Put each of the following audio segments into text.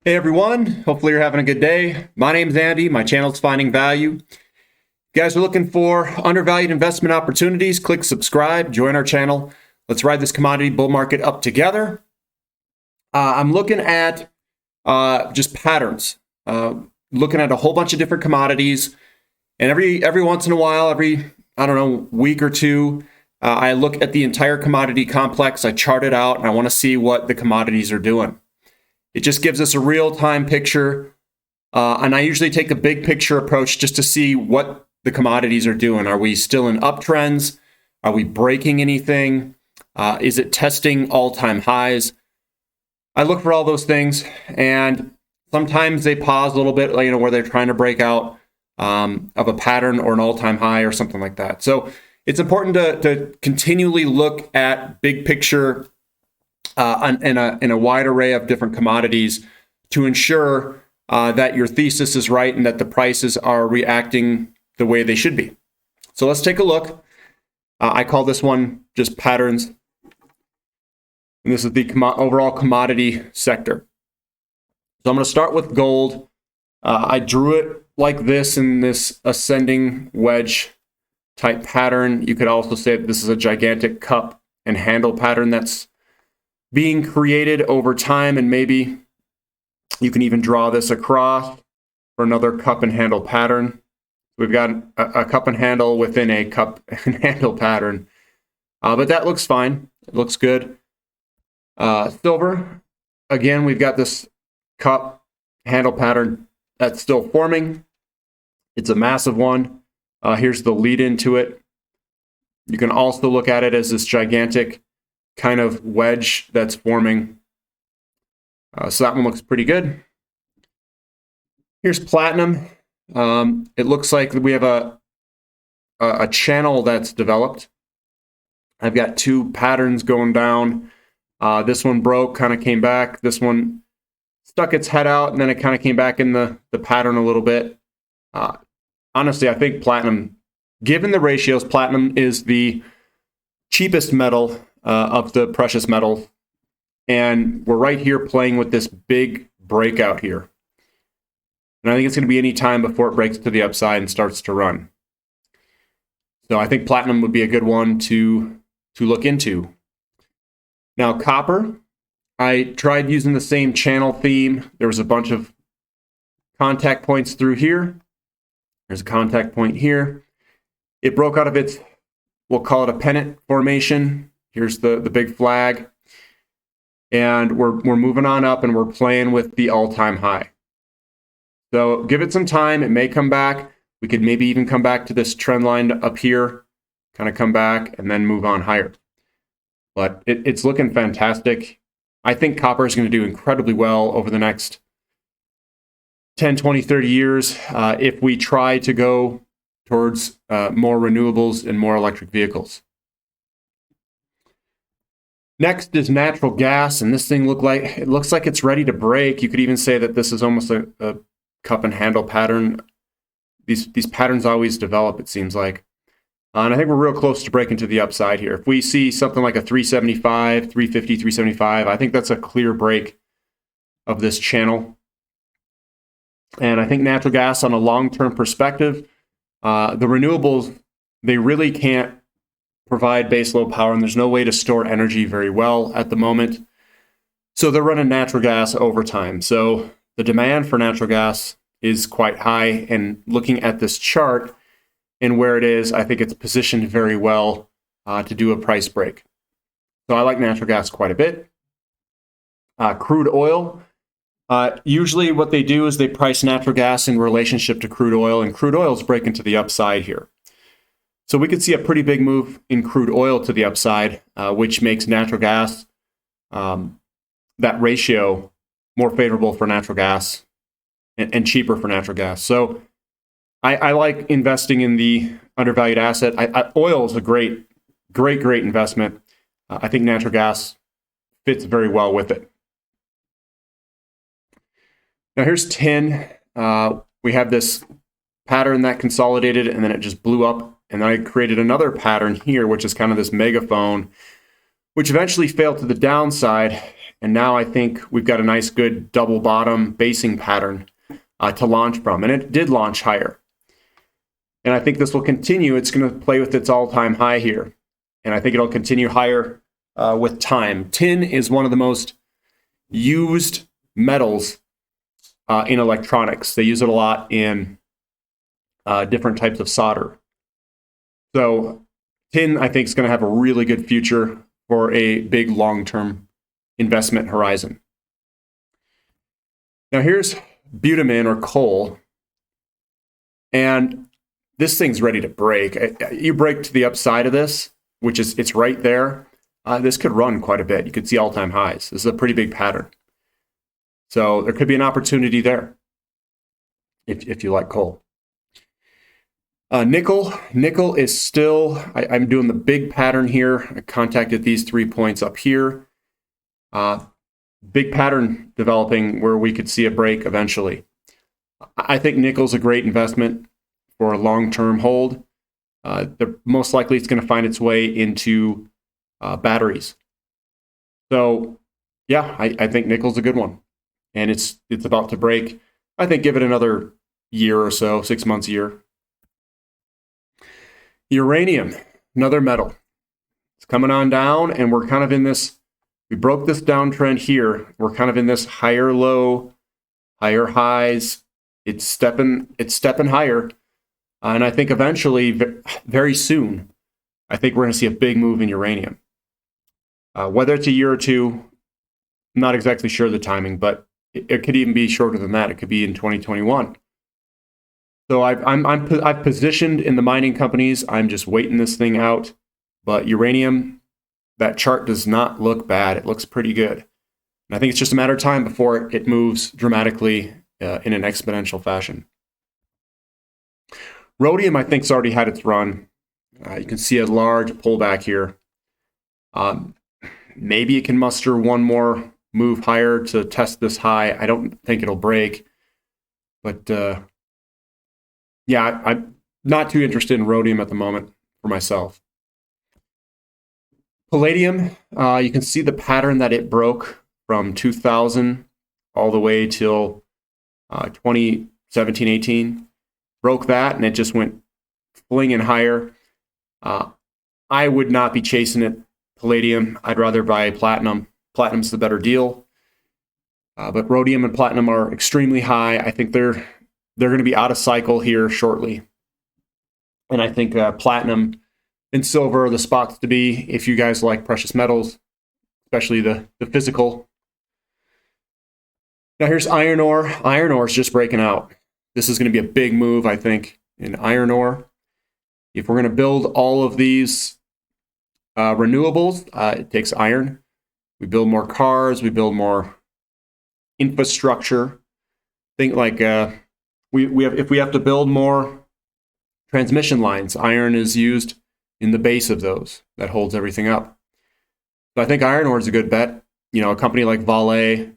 Hey everyone, hopefully you're having a good day. My name's Andy, my channel's Finding Value. If you guys are looking for undervalued investment opportunities, click subscribe, join our channel. Let's ride this commodity bull market up together. I'm looking at just patterns, looking at a whole bunch of different commodities. And every once in a while, I don't know, week or two, I look at the entire commodity complex, I chart it out, and I want to see what the commodities are doing. It just gives us a real-time picture, and I usually take a big picture approach just to see what the commodities are doing. Are we still in uptrends? Are we breaking anything? Is it testing all-time highs? I look for all those things, and sometimes they pause a little bit, where they're trying to break out of a pattern or an all-time high or something like that. So it's important to continually look at big picture in a wide array of different commodities to ensure that your thesis is right and that the prices are reacting the way they should be. So let's take a look. I call this one just patterns. And this is the overall commodity sector. So I'm going to start with gold. I drew it like this in this ascending wedge type pattern. You could also say that this is a gigantic cup and handle pattern that's being created over time, and maybe you can even draw this across for another cup and handle pattern. We've got a cup and handle within a cup and handle pattern, but that looks fine. It looks good. Silver, again, we've got this cup handle pattern that's still forming. It's a massive one. Here's the lead into it. You can also look at it as this gigantic kind of wedge that's forming. So that one looks pretty good. Here's platinum. It looks like we have a channel that's developed. I've got two patterns going down. This one broke, kind of came back. This one stuck its head out, and then it kind of came back in the pattern a little bit. Honestly, I think platinum, given the ratios, platinum is the cheapest metal of the precious metals. And we're right here playing with this big breakout here. And I think it's going to be any time before it breaks to the upside and starts to run. So I think platinum would be a good one to look into. Now, copper, I tried using the same channel theme. There was a bunch of contact points through here. There's a contact point here. It broke out of its, we'll call it a pennant formation. Here's the big flag. And we're moving on up, and we're playing with the all-time high. So give it some time. It may come back. We could maybe even come back to this trend line up here, kind of come back, and then move on higher. But it's looking fantastic. I think copper is going to do incredibly well over the next 10, 20, 30 years if we try to go towards more renewables and more electric vehicles. Next is natural gas, and this thing looks like it's ready to break. You could even say that this is almost a cup and handle pattern. These patterns always develop, it seems like. And I think we're real close to breaking to the upside here. If we see something like a 375, 350, 375, I think that's a clear break of this channel. And I think natural gas on a long-term perspective, the renewables, they really can't provide base load power, and there's no way to store energy very well at the moment. So they're running natural gas over time. So the demand for natural gas is quite high, and looking at this chart and where it is, I think it's positioned very well to do a price break. So I like natural gas quite a bit. Crude oil, usually what they do is they price natural gas in relationship to crude oil, and crude oil is breaking to the upside here. So we could see a pretty big move in crude oil to the upside, which makes natural gas, that ratio, more favorable for natural gas and cheaper for natural gas. So I like investing in the undervalued asset. Oil is a great investment. I think natural gas fits very well with it. Now here's tin. We have this pattern that consolidated, and then it just blew up. And then I created another pattern here, which is kind of this megaphone, which eventually failed to the downside. and now I think we've got a nice good double bottom basing pattern to launch from, and it did launch higher. And I think this will continue. It's going to play with its all-time high here, and I think it'll continue higher with time. Tin is one of the most used metals in electronics. They use it a lot in different types of solder. So tin, I think, is going to have a really good future for a big long-term investment horizon. Now here's bitumen or coal, and this thing's ready to break. You break to the upside of this, which is it's right there. This could run quite a bit. You could see all-time highs. This is a pretty big pattern. So there could be an opportunity there if you like coal. Nickel is still, I'm doing the big pattern here. I contacted these 3 points up here. Big pattern developing where we could see a break eventually. I think nickel's a great investment for a long-term hold. Most likely it's going to find its way into batteries. So yeah, I think nickel's a good one. And it's about to break. I think give it another year or so, 6 months, a year. Uranium, another metal. It's coming on down, and we're kind of in this, we broke this downtrend here. We're kind of in this higher low, higher highs. It's stepping higher. And I think eventually, very soon, I think we're going to see a big move in uranium. Whether it's a year or two, I'm not exactly sure of the timing, but it could even be shorter than that. It could be in 2021. So I've positioned in the mining companies. I'm just waiting this thing out. But uranium, that chart does not look bad. It looks pretty good. And I think it's just a matter of time before it moves dramatically in an exponential fashion. Rhodium, I think, has already had its run. You can see a large pullback here. Maybe it can muster one more move higher to test this high. I don't think it'll break. But yeah, I'm not too interested in rhodium at the moment for myself. Palladium, you can see the pattern that it broke from 2000 all the way till 2017, 18. Broke that, and it just went flinging higher. I would not be chasing it, palladium. I'd rather buy platinum. Platinum's the better deal. But rhodium and platinum are extremely high. I think they're going to be out of cycle here shortly. And I think platinum and silver are the spots to be if you guys like precious metals, especially the physical. Now here's iron ore. Iron ore is just breaking out. This is going to be a big move, I think, in iron ore. If we're going to build all of these renewables, it takes iron. We build more cars. We build more infrastructure. Think like if we have to build more transmission lines, iron is used in the base of those. That holds everything up. So I think iron ore is a good bet. You know, a company like Vale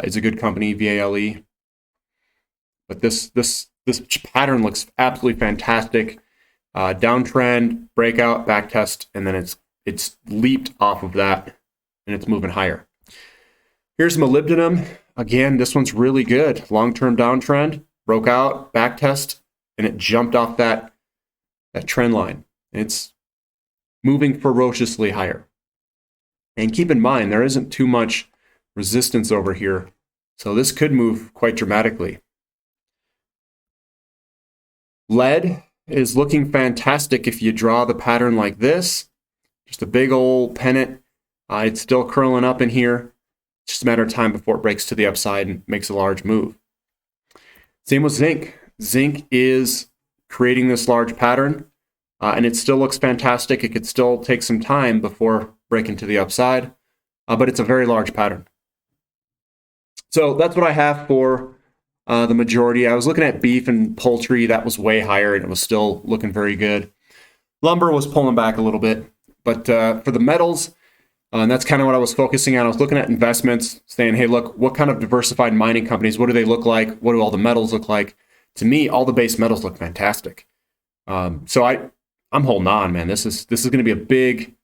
is a good company, VALE. But this pattern looks absolutely fantastic. Downtrend, breakout, back test, and then it's leaped off of that, and it's moving higher. Here's molybdenum. Again, this one's really good. Long-term downtrend, broke out, back test, and it jumped off that trend line. It's moving ferociously higher. And keep in mind, there isn't too much resistance over here, so this could move quite dramatically. Lead is looking fantastic if you draw the pattern like this. Just a big old pennant. It's still curling up in here. It's just a matter of time before it breaks to the upside and makes a large move. Same with zinc. Zinc is creating this large pattern, and it still looks fantastic. It could still take some time before breaking to the upside, but it's a very large pattern. So that's what I have for the majority. I was looking at beef and poultry. That was way higher, and it was still looking very good. Lumber was pulling back a little bit. But for the metals, and that's kind of what I was focusing on. I was looking at investments, saying, hey, look, what kind of diversified mining companies, what do they look like? What do all the metals look like? To me, all the base metals look fantastic. So I'm holding on, man. This is going to be a big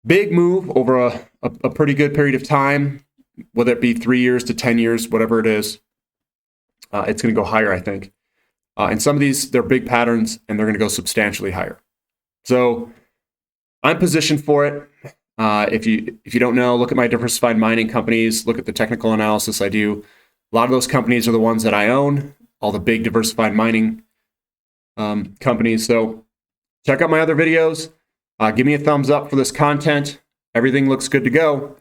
big move over a pretty good period of time, whether it be 3 years to 10 years, whatever it is. It's going to go higher, I think. And some of these, they're big patterns, and they're going to go substantially higher. So I'm positioned for it. If you don't know, look at my diversified mining companies. Look at the technical analysis I do. A lot of those companies are the ones that I own, all the big diversified mining companies. So check out my other videos. Give me a thumbs up for this content. Everything looks good to go.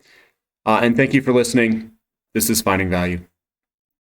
And thank you for listening. This is Finding Value.